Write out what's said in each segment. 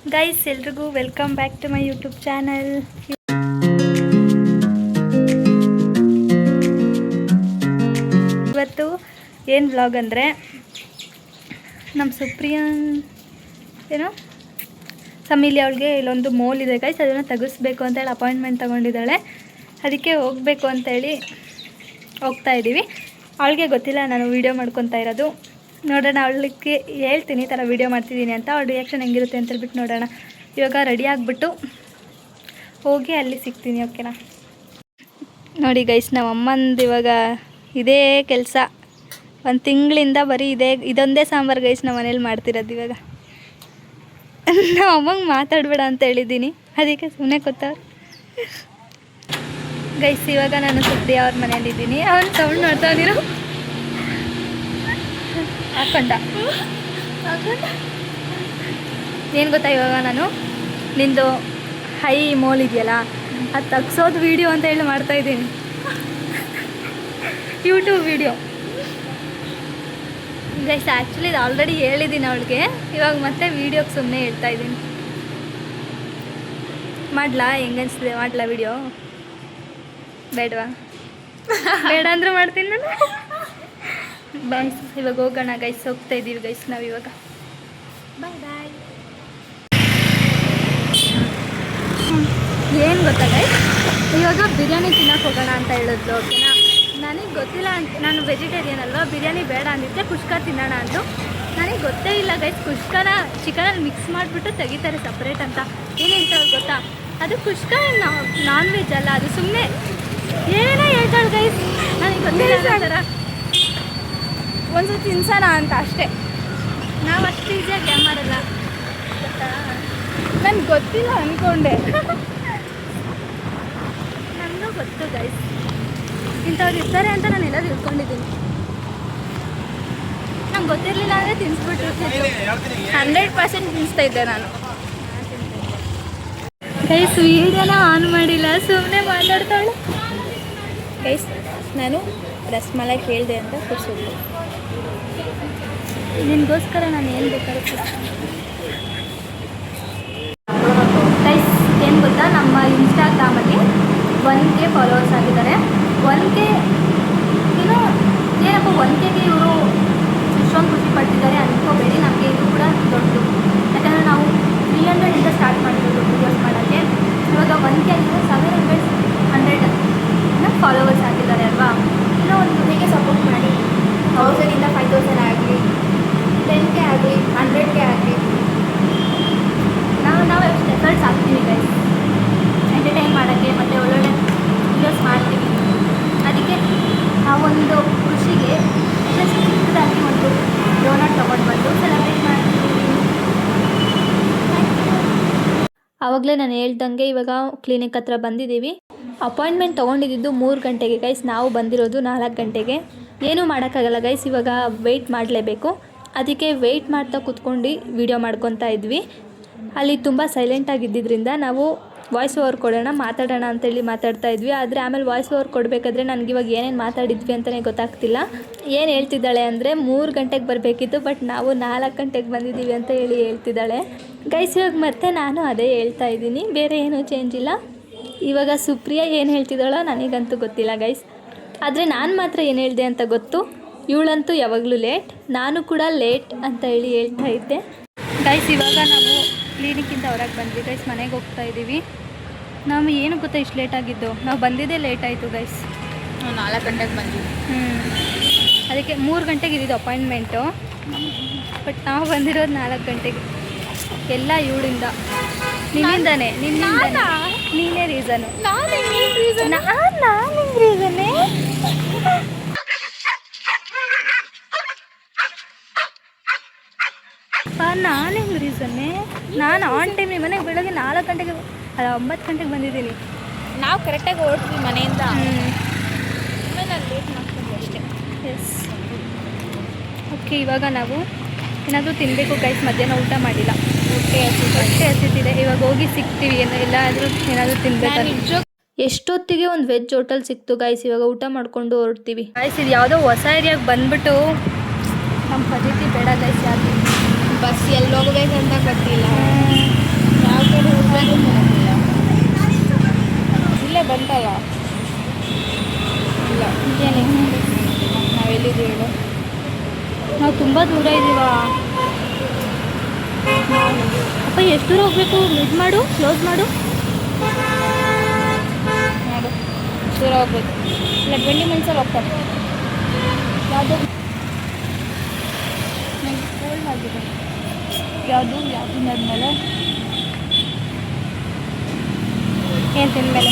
Guys ಎಲ್ರಿಗೂ welcome back to my YouTube channel. ಇವತ್ತು ಏನು ವ್ಲಾಗ್ ಅಂದರೆ ನಮ್ಮ ಸುಪ್ರಿಯನ್ ಏನೋ ಸಮೀಲಿ ಅವಳಿಗೆ ಇಲ್ಲೊಂದು ಮೋಲ್ ಇದೆ ಗೈಸ್, ಅದನ್ನು ತೆಗಿಸ್ಬೇಕು ಅಂತೇಳಿ ಅಪಾಯಿಂಟ್ಮೆಂಟ್ ತೊಗೊಂಡಿದ್ದಾಳೆ. ಅದಕ್ಕೆ ಹೋಗಬೇಕು ಅಂತೇಳಿ ಹೋಗ್ತಾ ಇದ್ದೀವಿ. ಅವಳಿಗೆ ಗೊತ್ತಿಲ್ಲ ನಾನು ವೀಡಿಯೋ ಮಾಡ್ಕೊತಾ ಇರೋದು. ನೋಡೋಣ, ಅವಳಿಗೆ ಹೇಳ್ತೀನಿ ಈ ಥರ ವೀಡಿಯೋ ಮಾಡ್ತಿದ್ದೀನಿ ಅಂತ, ಅವಳ ರಿಯಾಕ್ಷನ್ ಹೆಂಗಿರುತ್ತೆ ಅಂತ ಹೇಳ್ಬಿಟ್ಟು ನೋಡೋಣ. ಇವಾಗ ರೆಡಿ ಆಗಿಬಿಟ್ಟು ಹೋಗಿ ಅಲ್ಲಿ ಸಿಗ್ತೀನಿ, ಓಕೆನಾ? ನೋಡಿ ಗೈಸ್, ನಮ್ಮ ಅಮ್ಮಂದು ಇವಾಗ ಇದೇ ಕೆಲಸ. ಒಂದು ತಿಂಗಳಿಂದ ಬರೀ ಇದೊಂದೇ ಸಾಂಬಾರು ಗೈಸ್ ನಮ್ಮ ಮನೇಲಿ ಮಾಡ್ತಿರೋದು. ಇವಾಗ ನಾವು ಅಮ್ಮಂಗೆ ಮಾತಾಡಬೇಡ ಅಂತ ಹೇಳಿದ್ದೀನಿ, ಅದಕ್ಕೆ ಸುಮ್ಮನೆ ಕೂತವ್ರು ಗೈಸ್. ಇವಾಗ ನಾನು ಸುಪ್ರಿಯಾ ಅವ್ರ ಮನೇಲಿದ್ದೀನಿ. ಅವ್ನು ಸೌಂಡ್ ನೋಡ್ತಾವನಿರು ಹಾಕೊಂಡ. ಏನು ಗೊತ್ತಾ, ಇವಾಗ ನಾನು ನಿಂದು ಹೈ ಮೋಲ್ ಇದೆಯಲ್ಲ, ಅದು ತೆಗ್ಸೋದು ವೀಡಿಯೋ ಅಂತ ಹೇಳಿ ಮಾಡ್ತಾಯಿದ್ದೀನಿ, ಯೂಟ್ಯೂಬ್ ವೀಡಿಯೋ ಗೈಸ್. ಆ್ಯಕ್ಚುಲಿ ಇದು ಆಲ್ರೆಡಿ ಹೇಳಿದ್ದೀನಿ ಅವಳಿಗೆ, ಇವಾಗ ಮತ್ತೆ ವೀಡಿಯೋಗೆ ಸುಮ್ಮನೆ ಹೇಳ್ತಾ ಇದ್ದೀನಿ. ಮಾಡಲಾ? ಹೆಂಗನ್ಸಿದೆ? ಮಾಡಲಾ ವೀಡಿಯೋ? ಬೇಡವಾ? ಬೇಡ ಅಂದರೂ ಮಾಡ್ತೀನಿ ನಾನು. ಗೈಸ್ ಇವಾಗ ಹೋಗೋಣ ಗೈಸ್, ಹೋಗ್ತಾ ಇದ್ದೀವಿ ಗೈಸ್ ನಾವು ಇವಾಗ. ಬಾಯ್ ಬಾಯ್. ಏನು ಗೊತ್ತಾ ಗೈಸ್, ಇವಾಗ ಬಿರಿಯಾನಿ ತಿನ್ನೋಕೆ ಹೋಗೋಣ ಅಂತ ಹೇಳಿದ್ಲು, ಓಕೆನಾ? ನನಗೆ ಗೊತ್ತಿಲ್ಲ, ನಾನು ವೆಜಿಟೇರಿಯನ್ ಅಲ್ವಾ, ಬಿರಿಯಾನಿ ಬೇಡ ಅಂದಿದ್ದೆ, ಕುಷ್ಕ ತಿನ್ನೋಣ ಅಂದು. ನನಗೆ ಗೊತ್ತೇ ಇಲ್ಲ ಗೈಸ್, ಕುಷ್ಕನ ಚಿಕನಲ್ಲಿ ಮಿಕ್ಸ್ ಮಾಡಿಬಿಟ್ಟು ತೆಗಿತಾರೆ ಸಪ್ರೇಟ್ ಅಂತ. ಏನು ಹೇಳ್ತಾಳೆ ಗೊತ್ತಾ, ಅದು ಕುಷ್ಕ ನಾನ್ ವೆಜ್ ಅಲ್ಲ, ಅದು ಸುಮ್ಮನೆ ಏನೇನೋ ಹೇಳ್ತಾಳೆ ಗೈಸ್, ನನಗೆ ಗೊತ್ತಿಲ್ಲ. ಥರ ಒಂದು ತಿನ್ಸೋಣ ಅಂತ ಅಷ್ಟೇ. ನಾವು ಅಷ್ಟು ಈಸಿಯಾಗಿ ಗೇಮ್ ಮಾಡಲ್ಲ ಗೊತ್ತಾ, ನನಗೆ ಗೊತ್ತಿಲ್ಲ ಅಂದ್ಕೊಂಡೆ. ನನಗೂ ಗೊತ್ತು ಗೈಸ್, ಇಂಥವ್ರು ಇರ್ತಾರೆ ಅಂತ ನಾನು ಎಲ್ಲ ತಿಳ್ಕೊಂಡಿದ್ದೀನಿ. ನಂಗೆ ಗೊತ್ತಿರಲಿಲ್ಲ ಅಂದರೆ ತಿನ್ಸ್ಬಿಟ್ರು. 100% ತಿನ್ನಿಸ್ತಾ ಇದ್ದೆ ನಾನು ಗೈಸ್. ವೀಡಿಯೋನ ಆನ್ ಮಾಡಿಲ್ಲ, ಸುಮ್ಮನೆ ಮಾತಾಡ್ತಾಳೆ ಗೈಸ್. ನಾನು ರಸ್ಮಲಾಯಿ ಕೇಳಿದೆ ಅಂತ ಕೊಡ್ಸಿದ್ದೆ, ನಿನಗೋಸ್ಕರ ನಾನು ಏನು ಬೇಕಾದ್ರೂ ಗೈಸ್. ಏನು ಗೊತ್ತಾ, ನಮ್ಮ ಇನ್ಸ್ಟಾಗ್ರಾಮಲ್ಲಿ 1K ಫಾಲೋವರ್ಸ್ ಆಗಿದ್ದಾರೆ. 1K ಏನಪ್ಪ 1Kಗೆ ಇವರು ಇಷ್ಟೊಂದು ಖುಷಿ ಪಡ್ತಿದ್ದಾರೆ ಅಂದ್ಕೋಬೇಡಿ, ನಮಗೆ ಇದು ಕೂಡ ದೊಡ್ಡದು. ಯಾಕಂದರೆ ನಾವು 300 ಸ್ಟಾರ್ಟ್ ಮಾಡಿರೋದು ವೀಡಿಯೋಸ್ ಮಾಡೋಕ್ಕೆ. ಇವಾಗ 1K ಆಗಿದ್ರೆ 700 ಫಾಲೋವರ್ಸ್ ಆಗಿದ್ದಾರೆ ಅಲ್ವಾ. ಇನ್ನೂ ಒಂದು ಹೇಗೆ ಸಪೋರ್ಟ್ ಮಾಡಿ, 1000ಇಂದ 5000 ಆಗಲಿ, 10K ಆಗಲಿ, 100K ಆಗಲಿ, ನಾವು ಎಷ್ಟು ಎಫರ್ಟ್ಸ್ ಹಾಕ್ತೀವಿ ಗೈಸ್ ಎಂಟರ್ಟೈನ್ ಮಾಡೋಕ್ಕೆ, ಮತ್ತು ಒಳ್ಳೊಳ್ಳೆ ವೀಡಿಯೋಸ್ ಮಾಡ್ತೀವಿ. ಅದಕ್ಕೆ ನಾವೊಂದು ಖುಷಿಗೆ ಚಿಕ್ಕದಾಗಿ ಒಂದು ಡೋನಟ್ ತೊಗೊಂಡು ಬಂದು ಸೆಲೆಬ್ರೇಟ್ ಮಾಡ್ತೀವಿ. ಆವಾಗಲೇ ನಾನು ಹೇಳ್ದಂಗೆ ಇವಾಗ ಕ್ಲಿನಿಕ್ ಹತ್ರ ಬಂದಿದ್ದೀವಿ. ಅಪಾಯಿಂಟ್ಮೆಂಟ್ ತೊಗೊಂಡಿದ್ದು 3 ಗಂಟೆಗೆ ಗೈಸ್, ನಾವು ಬಂದಿರೋದು 4 ಗಂಟೆಗೆ. ಏನೂ ಮಾಡೋಕ್ಕಾಗಲ್ಲ ಗೈಸ್, ಇವಾಗ ವೆಯ್ಟ್ ಮಾಡಲೇಬೇಕು. ಅದಕ್ಕೆ ವೆಯ್ಟ್ ಮಾಡ್ತಾ ಕೂತ್ಕೊಂಡು ವೀಡಿಯೋ ಮಾಡ್ಕೊತಾ ಇದ್ವಿ. ಅಲ್ಲಿ ತುಂಬ ಸೈಲೆಂಟಾಗಿದ್ದರಿಂದ ನಾವು ವಾಯ್ಸ್ ಓವರ್ ಕೊಡೋಣ, ಮಾತಾಡೋಣ ಅಂತೇಳಿ ಮಾತಾಡ್ತಾ ಇದ್ವಿ. ಆದರೆ ಆಮೇಲೆ ವಾಯ್ಸ್ ಓವರ್ ಕೊಡಬೇಕಾದ್ರೆ ನನಗಿವಾಗ ಏನೇನು ಮಾತಾಡಿದ್ವಿ ಅಂತಲೇ ಗೊತ್ತಾಗ್ತಿಲ್ಲ. ಏನು ಹೇಳ್ತಿದ್ದಾಳೆ ಅಂದರೆ 3 ಗಂಟೆಗೆ ಬರಬೇಕಿತ್ತು, ಬಟ್ ನಾವು 4 ಗಂಟೆಗೆ ಬಂದಿದ್ದೀವಿ ಅಂತ ಹೇಳ್ತಿದ್ದಾಳೆ ಗೈಸ್. ಇವಾಗ ಮತ್ತೆ ನಾನು ಅದೇ ಹೇಳ್ತಾ ಇದ್ದೀನಿ, ಬೇರೆ ಏನೂ ಚೇಂಜ್ ಇಲ್ಲ. ಇವಾಗ ಸುಪ್ರಿಯಾ ಏನು ಹೇಳ್ತಿದ್ದಾಳೋ ನನಗಂತೂ ಗೊತ್ತಿಲ್ಲ ಗೈಸ್, ಆದರೆ ನಾನು ಮಾತ್ರ ಏನು ಹೇಳಿದೆ ಅಂತ ಗೊತ್ತು. ಇವಳಂತೂ ಯಾವಾಗಲೂ ಲೇಟ್, ನಾನು ಕೂಡ ಲೇಟ್ ಅಂತ ಹೇಳ್ತಾ ಇದ್ದೆ ಗೈಸ್. ಇವಾಗ ನಾವು ಕ್ಲಿನಿಕ್ಕಿಂದ ಹೊರಗೆ ಬಂದ್ವಿ ಗೈಸ್, ಮನೆಗೆ ಹೋಗ್ತಾ ಇದ್ದೀವಿ. ನಾವು ಏನು ಗೊತ್ತಾ ಇಷ್ಟು ಲೇಟ್ ಆಗಿದ್ದು, ನಾವು ಬಂದಿದ್ದೇ ಲೇಟ್ ಆಯಿತು ಗೈಸ್. ನಾವು 4 ಗಂಟೆಗೆ ಬಂದ್ವಿ. ಅದಕ್ಕೆ 3 ಗಂಟೆಗೆ ಇದ್ದಿದ್ದು ಅಪಾಯಿಂಟ್ಮೆಂಟು, ಬಟ್ ನಾವು ಬಂದಿರೋದು 4 ಗಂಟೆಗೆ. ಎಲ್ಲ ಇವಳಿಂದ, ನಿನ್ನಿಂದಾನೆ, ನೀನೇ ರೀಸನು. ನಾನು ನಿಂಗೆ ರೀಸನ್ನೇ. ನಾನು ಹೆಂಗೆ ರೀಸನ್ನೇ? ನಾನು ಆನ್ ಟೈಮ್ ಮನೆಗೆ ಬೆಳಗ್ಗೆ 4 ಗಂಟೆಗೆ ಅಲ್ಲ 9 ಗಂಟೆಗೆ ಬಂದಿದ್ದೀನಿ. ನಾವು ಕರೆಕ್ಟಾಗಿ ಹೊರಟ್ವಿ ಮನೆಯಿಂದ, ನಾನು ಲೇಟ್ ಮಾಡ್ಕೊಂಡ್ವಿ ಅಷ್ಟೇ. Yes, okay. ಇವಾಗ ನಾವು ಏನಾದರೂ ತಿನ್ನಬೇಕು ಗೈಸ್, ಮಧ್ಯಾಹ್ನ ಊಟ ಮಾಡಿಲ್ಲ, ಹೊಟ್ಟೆ ಹಸಿತಿದೆ. ಇವಾಗ ಹೋಗಿ ಸಿಗ್ತೀವಿ, ಎಲ್ಲಾದರೂ ಏನಾದರೂ ತಿನ್ನಬೇಕು. ಎಷ್ಟೊತ್ತಿಗೆ ಒಂದು ವೆಜ್ ಹೋಟೆಲ್ ಸಿಕ್ತು ಗೈಸ್, ಇವಾಗ ಊಟ ಮಾಡ್ಕೊಂಡು ಹೊರಡ್ತೀವಿ ಗೈಸ್. ಇದು ಯಾವುದೋ ಹೊಸ ಏರಿಯಾಗೆ ಬಂದುಬಿಟ್ಟು ನಮ್ಮ ಪದ್ಧತಿ ಬೇಡ ಗೈಸ್. ಯಾರು ಬಸ್ ಎಲ್ಲಿ ಹೋಗ್ಬೇಕಂತ ಗೊತ್ತಿಲ್ಲ. ಎಷ್ಟು ದೂರ ಹೋಗ್ಬೇಕು? ಇದು ಮಾಡು, ಕ್ಲೋಸ್ ಮಾಡು. ನೋಡು ದೂರ ಹೋಗ್ಬೇಕು. ಇಲ್ಲ 20 ಮಿನಿಟ್ಸಲ್ಲಿ ಹೋಗ್ತಾರೆ. ಯಾವುದು ನಂಗೆ ಕೋಲ್ಡ್ ಆಗಿದೆ. ಯಾವುದು ತಿಂದಾದ್ಮೇಲೆ ಏನು ತಿಂದಮೇಲೆ?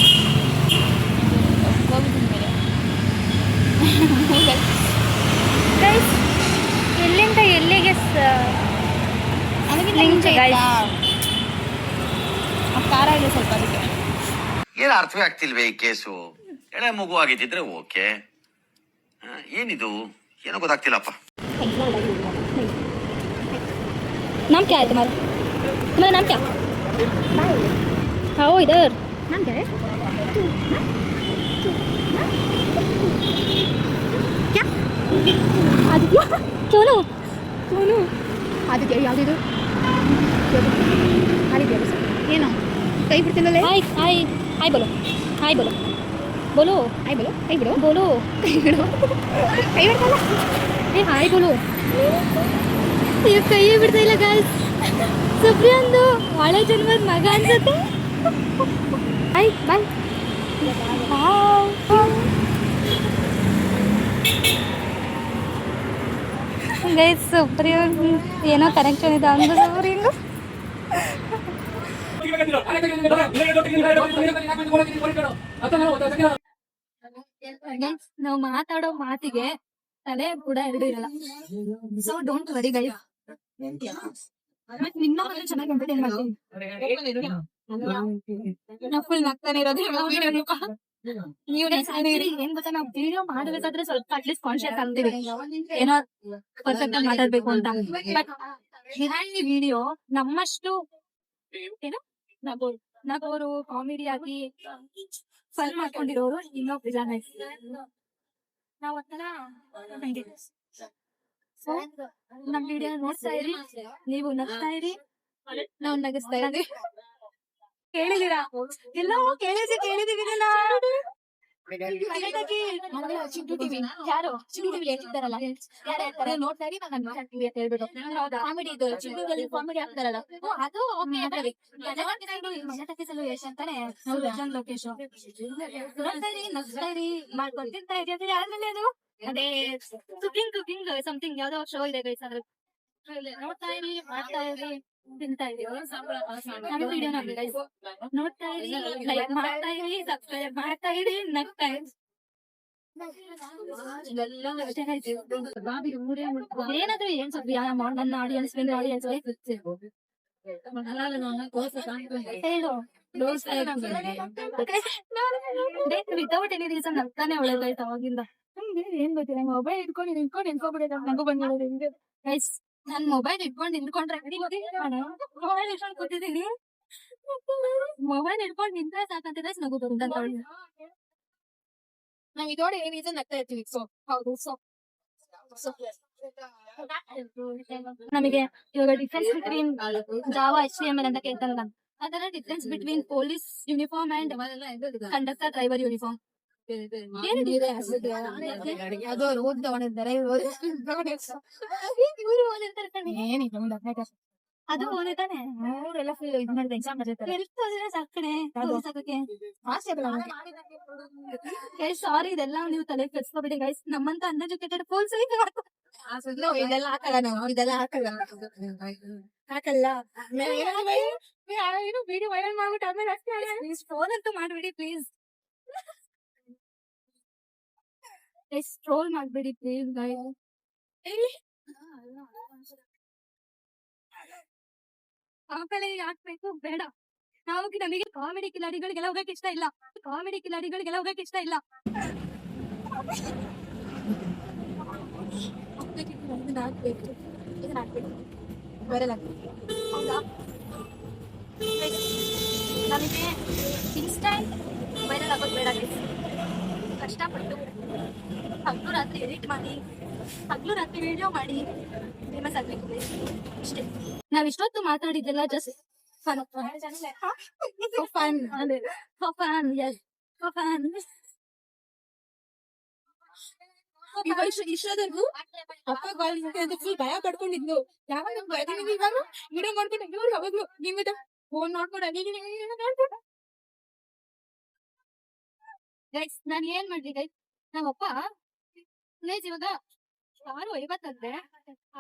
ಗೋಬಿ ತಿಂದಮೇಲೆ. ಗೈಸ್ ಎಲ್ಲಿಂದ ಎಲ್ಲಿಗೆ ನನಗೆ ಖಾರ ಇದೆ ಸ್ವಲ್ಪ, ಅದಕ್ಕೆ ಏನು ಅರ್ಥವೇ ಆಗ್ತಿಲ್ವೇ ಈ ಕೇಸು? ಎಳೆ ಮಗು ಆಗಿದ್ದಿದ್ರೆ ಓಕೆ, ಏನಿದು ಏನೋ ಗೊತ್ತಾಗ್ತಿಲ್ಲಪ್ಪ. नाम क्या है तुम्हारा? तुम्हारा नाम क्या? आओ इधर. नाम क्या है? क्या? आदित्य. सोनू. सोनू. आदित्य ಯಾವುದು? आदित्य ಏನು ಕೈ ಬಿಡ್ತಿಲ್ಲಲೇ? ಹಾಯ್ ಹಾಯ್ ಹಾಯ್ बोलो. ಹಾಯ್ बोलो. बोलो. हाय बोलो. कई बिड़ो. बोलो. कई बिड़ो. कई बिड़ो. ए हाय बोलो. ये ಕೈಯೇ ಬಿಡ್ತಾ ಇಲ್ಲ ಗಾಯ್ಸ್. ಸುಪ್ರಿಯಂದು ಹಳೆ ಜನ್ಮದ ಮಗ ಅನ್ಸುತ್ತೆ. ಬಾಯ್ ಬಾಯ್. ಗೈಸ್ ಸುಪ್ರಿಯನ್ ಏನೋ ಕನೆಕ್ಷನ್ ಇದೆ ಅಂದು ಸುಪ್ರಿಯಂಗು. ನಾವು ಮಾತಾಡೋ ಮಾತಿಗೆ ತಲೆ ಕೂಡ ಎರಡು ಇರಲ್ಲ. So don't worry guys. ನಿಮ್ಮ ಚೆನ್ನಾಗಿ ಎಂಟರ್ಟೈನ್ ಮಾಡ್ತೀನಿ. ನಾವು ಫುಲ್ ನಗ್ತಾನೆ ಇರೋದು. ನೀವು ಏನ್ ಗೊತ್ತಾ, ನಾವು ವಿಡಿಯೋ ಮಾಡಬೇಕಾದ್ರೆ ಸ್ವಲ್ಪ ಅಟ್ಲೀಸ್ಟ್ ಕಾನ್ಶಿಯಸ್ ಆಗ್ತೀವಿ ಏನೋ ಪರ್ಫೆಕ್ಟ್ ಆಗಿ ಮಾತಾಡ್ಬೇಕು ಅಂತ. ಬಟ್ ಬಿಹೈಂಡ್ ದಿ ವಿಡಿಯೋ ನಮ್ಮಷ್ಟು ಏನೋ ನಗೋರು ಕಾಮಿಡಿ ಆಗಿ ಫನ್ ಮಾಡ್ಕೊಂಡಿರೋರು ಇನ್ನೊಬ್ಬ ಜನ. ನಾವ್ ಒಂಥರ ನಮ್ ವಿಡಿಯೋ ನೋಡ್ತಾ ಇರಿ, ನೀವು ನಗ್ತಾ ಇರಿ, ನಾವು ನಗಿಸ್ತಾ ಇರಿ. ಕೇಳಿದೀರಾ? ಎಲ್ಲೋ ಕೇಳಿದೀವಿ. ಯಾರು ಚಿಂಟು ಟಿವಿ ಹೇಳ್ತಿದ್ದಾರಲ್ಲ, ಯಾರು ಹೇಳ್ತಾರೆ ನೋಡ್ತಾ ಇರಿ ನಾನು ಟಿವಿ ಅಂತ ಹೇಳ್ಬಿಟ್ಟು. ಕಾಮಿಡಿ ಇದು ಚಿಂಟುದಲ್ಲಿ ಕಾಮಿಡಿ ಆಗ್ತಾರಲ್ಲ, ಅದು ಲೋಕೇಶ್ ಅಂತಾನೆ ಲೋಕೇಶ್. ನೋಡ್ತಾ ಇರಿ, ನಗ್ತಾ ಇರಿ, ಮಾಡ್ಕೊಂಡು ತಿಂತಾ ಇರಿ. ಅದ್ರ ಆದ್ಮೇಲೆ ಅದು ಅದೇ ಕುಕಿಂಗ್ ಸಮಥಿಂಗ್ ಯಾವ್ದೋ ಶೋ ಇದೆ ಗೈಸ್, ಅದ್ರ ನೋಡ್ತಾ ಇರಿ, ಮಾಡ್ತಾ ಇರಿ, ತಿಂತಾ ಇರಿ. ನಮ್ಮ ವಿಡಿಯೋ ನೋಡ್ತಾ ಇರಿ, ಲೈಕ್ ಮಾಡ್ತಾ ಇರಿ, ಸಬ್ಸ್ಕ್ರೈಬ್ ಮಾಡ್ತಾ ಇರಿ, ನಗ್ತಾ ಇರಿ. ಏನಾದ್ರೂ ಏನ್ ಸ್ವಲ್ಪ ನನ್ನ ಆಡಿಯನ್ಸ್ ಹೇಳು. ವಿತೌಟ್ ಎನಿ ರೀಸನ್ ನಗ್ತಾನೆ ಒಳ್ಳೇದಾಯ್ತು ಅವಾಗಿಂದ. ಏನ್ ಗೊತ್ತಿಲ್ಲ, ಮೊಬೈಲ್ ಇಟ್ಕೊಂಡು ನಿಂತ್ಕೊಬಿಡಿದ ನಗು ಬಂದಿರೋದು ಹಿಂಗೆ. ಗೈಸ್ ನಾನ್ ಮೊಬೈಲ್ ಇಟ್ಕೊಂಡು ನಿಂತ್ಕೊಂಡ್ರೆ ಮೊಬೈಲ್ ಇಟ್ಕೊಂಡು ಕೂತಿದ್ದೀನಿ, ಮೊಬೈಲ್ ಇಟ್ಕೊಂಡು ನಿಂತ್ರೆ ಸಾಕಂತಿದ್ರೆ ನಗು ಬರುತ್ತೆ. ನಾವ್ ಇದೋಡ ಏನ್ ರೀಸನ್ ನಗ್ತಾ ಇರ್ತೀವಿ. ಸೊ ಹೌದು. ಸೊ ನಮಗೆ ಇವಾಗ ಡಿಫ್ರೆನ್ಸ್ ಬಿಟ್ವೀನ್ ಜಾವಾ HTML ಅಂತ ಕೇಳ್ತಾರಲ್ಲ, ಅದರ difference between police uniform and conductor driver uniform. ಅದು ಓದಿತಾನೆ ಅವರೆಲ್ಲ ಫುಲ್ ಇದು ಮಾಡಿದ ಎಕ್ಸಾಮ್ ಬರೀತಾರೆ. ಸಾರಿ, ಇದೆಲ್ಲ ನೀವು ತಲೆ ಕೆಡ್ಸ್ಕೊಬಿಡಿ ಗೈಸ್. ನಮ್ಮಂತ ಅನ್ಎಜುಕೇಟೆಡ್ ಫೋನ್ ಇದೆಲ್ಲ ಹಾಕಲ್ಲ, ನಾವು ಇದೆಲ್ಲ ಹಾಕಲ್ಲ. ಏನು ವಿಡಿಯೋ ವೈರಲ್ ಮಾಡ್ಬಿಟ್ಟು ಆದ್ಮೇಲೆ ಅಷ್ಟೇ ಫೋನ್ ಅಂತೂ ಮಾಡ್ಬಿಡಿ ಪ್ಲೀಸ್. ಟ್ರೋಲ್ ಮಾಡ್ಬೇಡಿ ಪ್ಲೀಸ್ ಗೈಸ್. ಆಮೇಲೆ ಹಾಕ್ಬೇಕು ಬೇಡ. ನಮಗೆ ಕಾಮಿಡಿ ಕಿಲಾಡಿಗಳಿಗೆಲ್ಲ ಹೋಗಕ್ಕೆ ಇಷ್ಟ ಇಲ್ಲ. ಹೌದಾ? ನಮಗೆ ಇನ್ಸ್ಟಂಟ್ ವೈರಲ್ ಆಗೋದು ಬೇಡ. ಕಷ್ಟಪಟ್ಟು ಹಗ್ಲು ರಾತ್ರಿ ಎಡಿಟ್ ಮಾಡಿ, ಹಗ್ಲು ರಾತ್ರಿ ವಿಡಿಯೋ ಮಾಡಿ ಫೇಮಸ್ ಆಗ್ಬೇಕು ಅಷ್ಟೇ. ನಾವ್ ಇಷ್ಟೊತ್ತು ಮಾತಾಡಿದ್ದೆಲ್ಲ ಜಸ್ಟ್ ಫನ್. ಇಷ್ಟೊಂದು ಅಪ್ಪ ಕಾಲ್ ಫುಲ್ ಭಯ ಪಡ್ಕೊಂಡಿದ್ಲು. ಯಾವಾಗ ಬರ್ತೀನಿ ಇವಾಗ ವಿಡಿಯೋ ಮಾಡ್ಕೊಂಡು ಇವ್ರು ಯಾವಾಗ್ಲೂ ನಿಮ್ಮಿದ ಫೋನ್ ನೋಡ್ಕೊಂಡು ನೋಡ್ಕೊಂಡು ಗೈಸ್ ನಾನು ಏನ್ ಮಾಡ್ಲಿ ಗೈಸ್, ನಮ್ಮಪ್ಪ ಪ್ಲೇಸ್ ಇವಾಗ 6:50 ಅಂತೆ.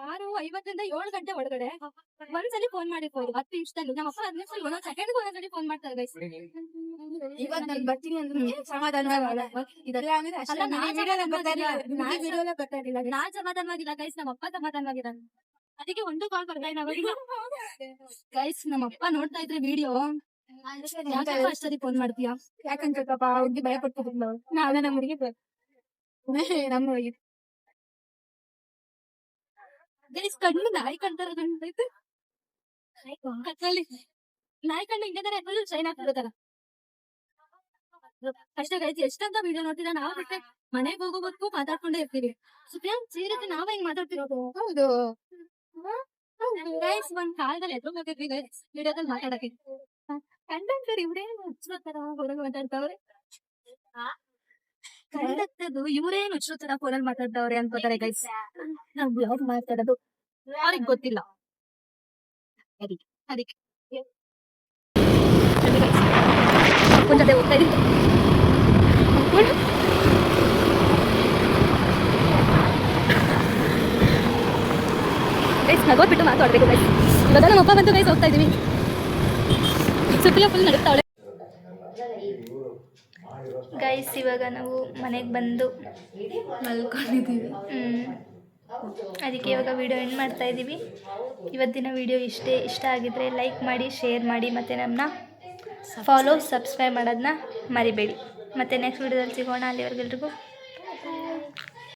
6:50 7 ಗಂಟೆ ಒಳಗಡೆ ಒಂದ್ಸಲಿ ಫೋನ್ ಮಾಡಿರ್ಬೋದು. 10 ನಿಮಿಷದಲ್ಲಿ ನಮ್ಮಪ್ಪ 15 ಸಲ ಒಂದೊಂದ್ ಸೆಕೆಂಡ್ ಒಂದೊಂದ್ಸಲಿ ಫೋನ್ ಮಾಡ್ತಾರೆ ಗೈಸ್. ಇವಾಗ ನಾನು ಬರ್ತೀನಿ ಅಂದ್ರೆ ಸಮಾಧಾನವಾಗಿಲ್ಲ. ಇದೆಲ್ಲ ಅಂದ್ರೆ ಅಷ್ಟೇ ನಾನ್ ಸಮಾಧಾನವಾಗಿಲ್ಲ ಗೈಸ್, ನಮ್ಮಪ್ಪ ಸಮಾಧಾನವಾಗಿದ್ದಾನೆ. ಅದಕ್ಕೆ ಒಂದು ಕಾಲ್ ಬರ್ತಾ ಇಲ್ಲ ಗೈಸ್. ನಮ್ಮಪ್ಪ ನೋಡ್ತಾ ಇದ್ರೆ ವಿಡಿಯೋ ಅಷ್ಟೊತ್ತಿಗೆ ಫೋನ್ ಮಾಡ್ತೀಯಾ ಯಾಕಂತ ಅವ್ರಿಗೆ ಭಯ ಪಡ್ತಿದ್ಲು. ನಾಳೆ ನಮ್ಮ ಹುಡುಗಿ ನಮ್ಮ ಹುಡುಗಿ ಗೈಸ್ ಕಣ್ಣು ನಾಯಿ ಕಂತಾರ ಕಾಣ್ತೈತೆ. ಕತ್ತಲ್ಲಿ ನಾಯಿ ಕಣ್ಣು ಹಿಂಗೇದಾರೆ ಫುಲ್ ಶೈನ್ ಆಗ್ತಿರ್ತಾರ ಅಷ್ಟೇ ಗೈಸ್. ಎಷ್ಟಂತ ವಿಡಿಯೋ ನೋಡ್ತಿದ್ದ ನಾವು ಬಿಟ್ಟೆ ಮನೆಗೆ ಹೋಗೋವರೆಗೂ ಮಾತಾಡ್ಕೊಂಡೇ ಇರ್ತೀವಿ. ಸುಪ್ರಿಯಾ ಸೀರಿಯಸ್ ನಾವೇ ಹಿಂಗ್ ಮಾತಾಡ್ತಿರೋದು. ಹೌದು ಗೈಸ್ ಒಂದ್ ಕಾಲದಲ್ಲಿ ಎದ್ರು ಹೋಗಿದ್ವಿ ಗೈಸ್ ವಿಡಿಯೋದಲ್ಲಿ ಮಾತಾಡಕ್ಕೆ. ಕಂಡಕ್ಟರ್ ಇವ್ರೇನು ಹುಚ್ಚರ ಹೊರಗೆ ಮಾತಾಡ್ತಾವ್ರೆ. ಕಂಡಕ್ಟರ್ದು ಇವ್ರೇನು ಹುಚ್ಚರ ತರ ಫೋನಲ್ಲಿ ಮಾತಾಡ್ತಾವ್ರೆ ಅನ್ಕೋತಾರೆ ಗೈಸ್. ನಾವ್ ಬ್ಲಾಗ್ ಮಾತಾಡೋದು ಅವ್ರಿಗೆ ಗೊತ್ತಿಲ್ಲ. ಅದಕ್ಕೆ ಒಂದ್ ಜೊತೆ ಹೋಗ್ತಾ ಇದ್ದೀನಿ. ಗೈಸ್ ನಗೋದ್ಬಿಟ್ಟು ಮಾತಾಡ್ಬೇಕು ಗೈಸ್. ಇವಾಗ ನಮ್ಮ ಅಪ್ಪ ಬಂದು ಗೈಸ್ ಹೋಗ್ತಾ ಇದೀವಿ. ಸುಪ್ರಿಯಾ ಫುಲ್ ನಡುತ್ತಾವಳೆ. ಗೈಸ್ ಇವಾಗ ನಾವು ಮನೆಗೆ ಬಂದು ಮಲ್ಕೊಂಡಿದ್ದೀವಿ. ಅದಕ್ಕೆ ಇವಾಗ ವಿಡಿಯೋ ಎಂಡ್ ಮಾಡ್ತಾ ಇದ್ದೀವಿ. ಇವತ್ತಿನ ವಿಡಿಯೋ ಇಷ್ಟ ಆಗಿದ್ರೆ ಲೈಕ್ ಮಾಡಿ, ಶೇರ್ ಮಾಡಿ, ಮತ್ತು ನಮ್ಮನ್ನ ಫಾಲೋ ಸಬ್ಸ್ಕ್ರೈಬ್ ಮಾಡೋದನ್ನ ಮರಿಬೇಡಿ. ಮತ್ತು ನೆಕ್ಸ್ಟ್ ವಿಡಿಯೋದಲ್ಲಿ ಸಿಗೋಣ. ಅಲ್ಲಿವರೆಗೆಲ್ರಿಗೂ